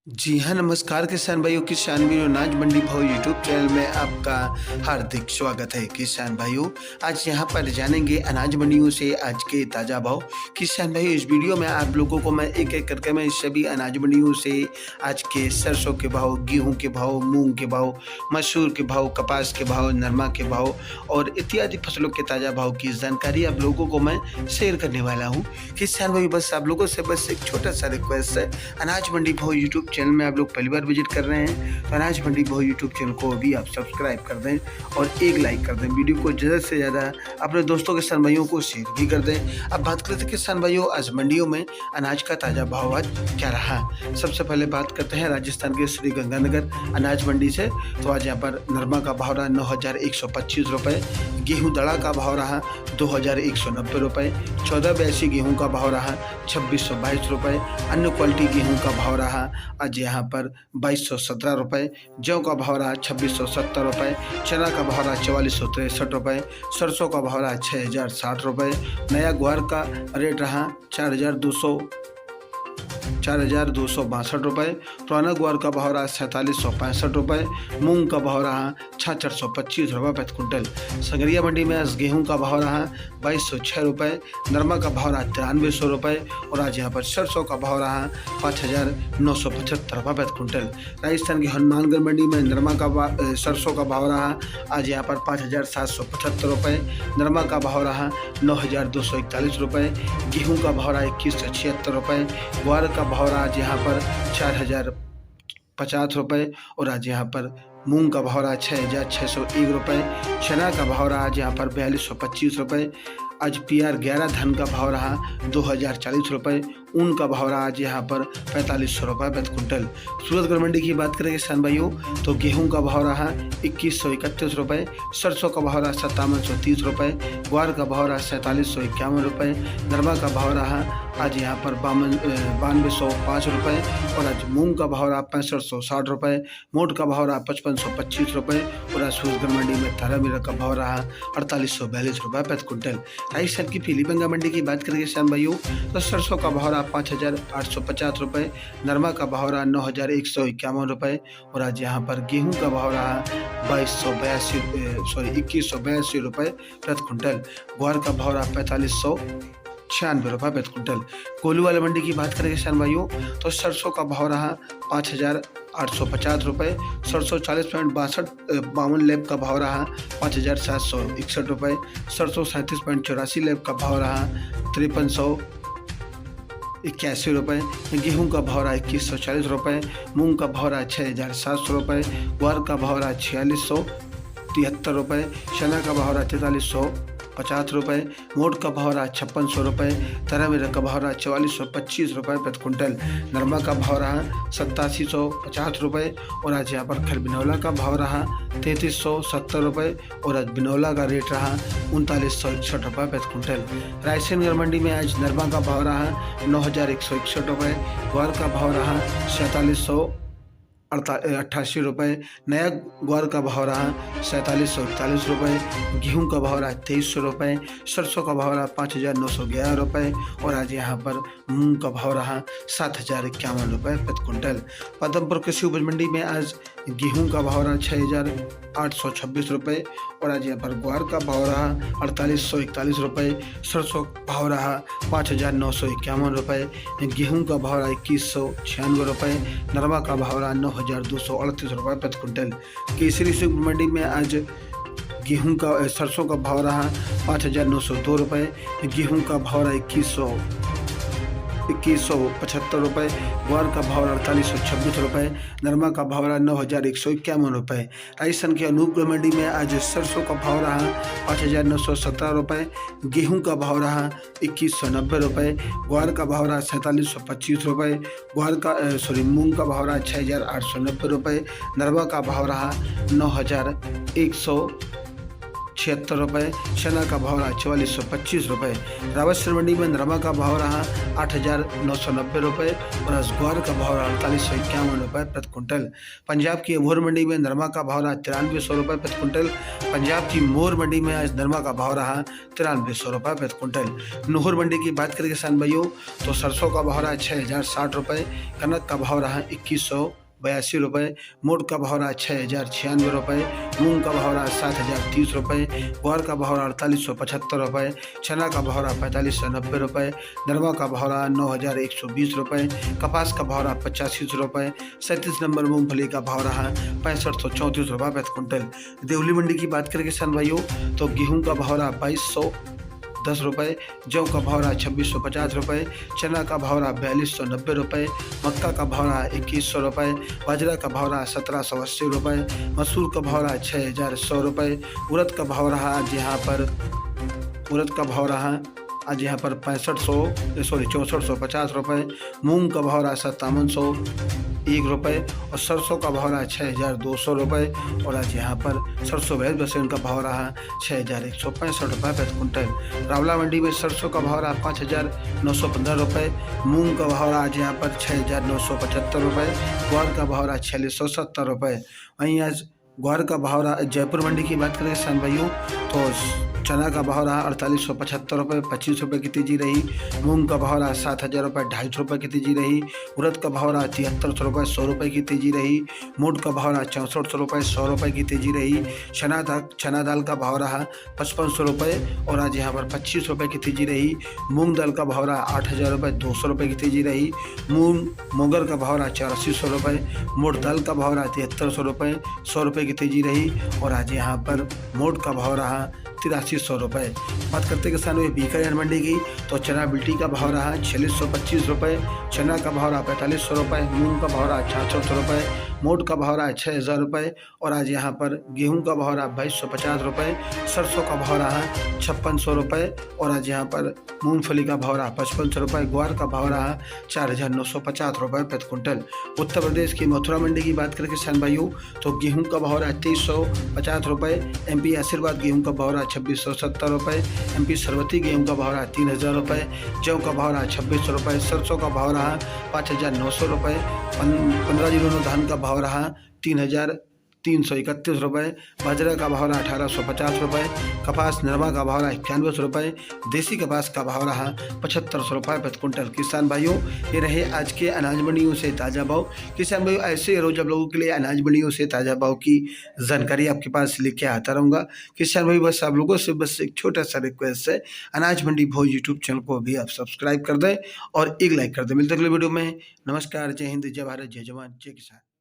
जी हाँ, नमस्कार किसान भाइयों, किसान वीरों, अनाज मंडी भाव यूट्यूब चैनल में आपका हार्दिक स्वागत है। किसान भाइयों, आज यहाँ पर जानेंगे अनाज मंडियों से आज के ताज़ा भाव। किसान भाइयों, इस वीडियो में आप लोगों को मैं एक-एक करके मैं सभी अनाज मंडियों से आज के सरसों के भाव, गेहूँ के भाव, मूँग के भाव, मसूर के भाव, कपास के भाव, नरमा के भाव और इत्यादि फसलों के ताज़ा भाव की जानकारी आप लोगों को मैं शेयर करने वाला हूँ। किसान भाइयों, बस आप लोगों से बस एक छोटा-सा रिक्वेस्ट है, अनाज मंडी भाव यूट्यूब चैनल में आप लोग पहली बार विजिट कर रहे हैं तो अनाज मंडी भाव यूट्यूब चैनल को भी आप सब्सक्राइब कर दें और एक लाइक कर दें। वीडियो को ज़्यादा से ज़्यादा अपने दोस्तों किसान भाइयों को शेयर भी कर दें। अब बात करते हैं किसान भाइयों, आज मंडियों में अनाज का ताज़ा भाव आज क्या रहा। सबसे पहले बात करते हैं राजस्थान के श्री गंगानगर अनाज मंडी से। तो आज यहाँ पर नरमा का भाव रहा 9,125 रुपये, गेहूँ दड़ा का भाव रहा 2,190 रुपये, 1482 गेहूँ का भाव रहा 2,622 रुपये, अन्य क्वालिटी गेहूँ का भाव रहा आज यहाँ पर 2,217 रुपये, जौ का भाव रहा 2,670 रुपये, चना का भाव रहा 4,463 रुपये, सरसों का भाव रहा 6,060 रुपये, नया ग्वार का रेट रहा 4,262 रुपये, पुराना ग्वार का भाव रहा 4,765 रुपये, मूंग का भाव रहा 4,425 रुपये प्रति क्विंटल। संगरिया मंडी में आज गेहूं का भाव रहा 2,206 रुपये, नरमा का भाव रहा 9,300 रुपये और आज यहाँ पर सरसों का भाव रहा 5,975 रुपये प्रति क्विंटल। राजस्थान की हनुमानगढ़ मंडी में नरमा का सरसों का भाव रहा आज यहाँ पर 5,775 रुपये, नरमा का भाव रहा 9,241 रुपये, गेहूँ का भाव रहा 2,176 रुपये, ग्वार का भाव रहा आज यहाँ पर 4,050 रुपये और आज यहाँ पर मूंग का भाव रहा 6,601 रुपये, चना का भाव रहा आज यहाँ पर 4,225 रुपये, आज PR 11 धन का भाव रहा 2,040 रुपये, ऊन का भाव रहा आज यहाँ पर 4,500 रुपये प्रति क्विंटल। सूरतगढ़ मंडी की बात करें किसान भाइयों तो गेहूं का भाव रहा 2,131 रुपये, सरसों का भाव रहा 5,730 रुपये, ग्वार का भाव रहा 4,751 रुपये, नरमा का भाव रहा आज यहाँ पर 9,205 रुपये और आज मूंग का भाव रहा 6,560 रुपये, मोट का भाव रहा 5,525 रुपये और आज सूरतगढ़ मंडी में तारा मीरा का भाव रहा 4,842 रुपये प्रति क्विंटल। राजस्थान की पीलीभंगा मंडी की बात करें किसान भाइयों तो सरसों का भाव रहा 5,850 रुपये, नरमा का भाव रहा 9,151 रुपये और आज यहाँ पर गेहूं का भाव रहा 2,182 रुपये प्रति क्विंटल, ग्वार का भाव रहा 4,596 रुपये प्रति क्विंटल। कोल्लूवाला मंडी की बात करें किसान भाइयों तो सरसों का भाव रहा 5,850 रुपये, सरसों 40.52 लेब का भाव रहा 5,761 रुपये, सरसों 37.84 लेब का भाव रहा 5,381 रुपये, गेहूँ का भाव रहा 2,140 रुपये, मूंग का भाव रहा 6,700 रुपये, ग्वार का भाव रहा 4,673 रुपये, चना का भाव रहा 4,350 रुपये, मोट का भाव रहा 5,600 रुपये, तारा मीरा का भाव रहा 4,425 रुपये प्रति क्विंटल, नरमा का भाव रहा 8,750 रुपये और आज यहाँ पर खल बिनौला का भाव रहा 3,370 रुपये और आज बिनौला का रेट रहा 3,961 रुपये प्रति क्विंटल। रायसेनगढ़ मंडी में आज नरमा का भाव रहा 9,161 रुपये, ग्वार का भाव रहा 4,688 रुपये, नया ग्वार का भाव रहा 4,741 रुपये, गेहूँ का भाव रहा 2,300 रुपये, सरसों का भाव रहा 5,911 रुपये और आज यहाँ पर मूंग का भाव रहा 7,051 रुपये प्रति क्विंटल। पदमपुर कृषि उपज मंडी में आज गेहूं का भाव रहा 6,826 रुपये और आज यहाँ पर ग्वार का भाव रहा 4,841 रुपये, सरसों का भाव रहा 5,951 रुपये, गेहूं का भाव रहा 2,196 रुपये, नरमा का भाव रहा 9,238 रुपये प्रति क्विंटल। केसरी से मंडी में आज गेहूं का सरसों का भाव रहा 5,902 रुपये, गेहूं का भाव रहा 2,175 रुपये, ग्वार का भाव रहा 4,826 रुपये, नरमा का भाव रहा 9,151 रुपये। राजस्थान के अनूपगढ़ मंडी में आज सरसों का भाव रहा 5,917 रुपये, गेहूं का भाव रहा 2,190 रुपये, ग्वार का भाव रहा 4,425 रुपये, मूंग का भाव रहा 6,890 रुपये, नरमा का भाव रहा 9,196 76 रुपये, चना का भाव रहा 4425 रुपये। रावतसर मंडी में नरमा का भाव रहा 8990 रुपये और ग्वार का भाव रहा 4851 रुपये प्रति कुंटल। पंजाब की अबोहर मंडी में नरमा का भाव रहा 9300 रुपये प्रति कुंटल। पंजाब की मोर मंडी में आज नरमा का भाव रहा 9300 रुपये प्रति कुंटल। नूहर मंडी की बात करें किसान भाइयों तो सरसों का भाव रहा 6060 रुपये, कनक का भाव रहा 2182 रुपये, मोट का भाव रहा 6096 रुपये, मूंग का भाव रहा 7030 रुपये, ग्वार का भाव रहा 4875 रुपये, चना का भाव रहा 4590 रुपये, नरमा का भाव रहा 9120 रुपये, कपास का भाव रहा 85 रुपये, 37 नंबर मूंगफली का भाव रहा 6534 रुपये प्रति कुंटल। देवली मंडी की बात करें किसान भाइयों तो गेहूँ का भाव रहा 2210 रुपये, जौ का भाव रहा 2650 रुपये, चना का भाव रहा 4290 रुपये, मक्का का भाव रहा 2100 रुपये, बाजरा का भाव रहा 1780 रुपये, मसूर का भाव रहा 6100 रुपये, उड़द का भाव रहा आज यहाँ पर 6450 रुपये, मूंग का भाव रहा 5701 रुपये और सरसों का भाव रहा 6200 रुपये और आज यहाँ पर सरसों 22% का भाव रहा 6165 रुपये प्रति कुंटल। रावला मंडी में सरसों का भाव रहा 5915 रुपये, मूंग का भाव रहा आज यहाँ पर 6975 रुपये, ग्वार का भाव रहा 4670 रुपये। वहीं आज ग्वार का भाव रहा जयपुर मंडी की बात करें किसान भाइयों तो चना का भाव रहा 4875 रुपये, 25 रुपये की तेजी रही। मूंग का भाव रहा 7000 रुपये, 250 रुपये की तेजी रही। उड़द का भाव रहा 7300 रुपये, 100 रुपये की तेजी रही। मोट का भाव रहा 6400 रुपये, 100 रुपये की तेजी रही। चना दाल का भाव रहा 5500 रुपये और आज यहाँ पर 25 रुपये की तेजी रही। मूंग दाल का भाव रहा 8000 रुपये, 200 रुपये की तेजी रही। मोगर का भाव रहा 8400 रुपये, मोट दाल का भाव रहा 7300 रुपये, 100 रुपये की तेजी रही और आज यहाँ पर मोट का भाव रहा 8300 रुपये। बात करते किसान हुए बीकानेर मंडी की तो चना बिल्टी का भाव रहा 4625 रुपये, चना का भाव रहा 4500 रुपये, मूंग का भाव रहा 6600 रुपये, मोट का भाव रहा 6000 रुपये और आज यहाँ पर गेहूं का भाव रहा 2250 रुपये, सरसों का भाव रहा 5600 रुपये और आज यहाँ पर मूंगफली का भाव रहा 5500 रुपये, ग्वार का भाव रहा 4950 रुपये प्रति कुंटल। उत्तर प्रदेश की मथुरा मंडी की बात करें किसान भाइयों तो गेहूं का भाव रहा 2350 रुपये, एमपी आशीर्वाद गेहूं का भाव रहा 2670 रुपये, एमपी सरवती गेहूं का भाव रहा 3000 रुपये, जौ का भाव रहा 2600 रुपये, सरसों का भाव रहा 5900 रुपये, 1509 धान का भाव रहा 3331 रुपये, बाजरा का भाव रहा 1850 रुपये, कपास नरमा का भाव रहा 91 रुपये, देसी कपास का भाव रहा 7500 रुपये प्रति कुंटल। किसान भाइयों ये रहे आज के अनाज मंडियों से ताज़ा भाव। किसान भाइयों ऐसे रोज आप लोगों के लिए अनाज मंडियों से ताज़ा भाव की जानकारी आपके पास लेके आता रहूँगा। किसान भाई बस आप लोगों से बस एक छोटा सा रिक्वेस्ट है, अनाज मंडी भाव यूट्यूब चैनल को भी आप सब्सक्राइब कर दें और एक लाइक कर दें। मिलते अगले वीडियो में। नमस्कार, जय हिंद, जय भारत, जय जवान, जय किसान।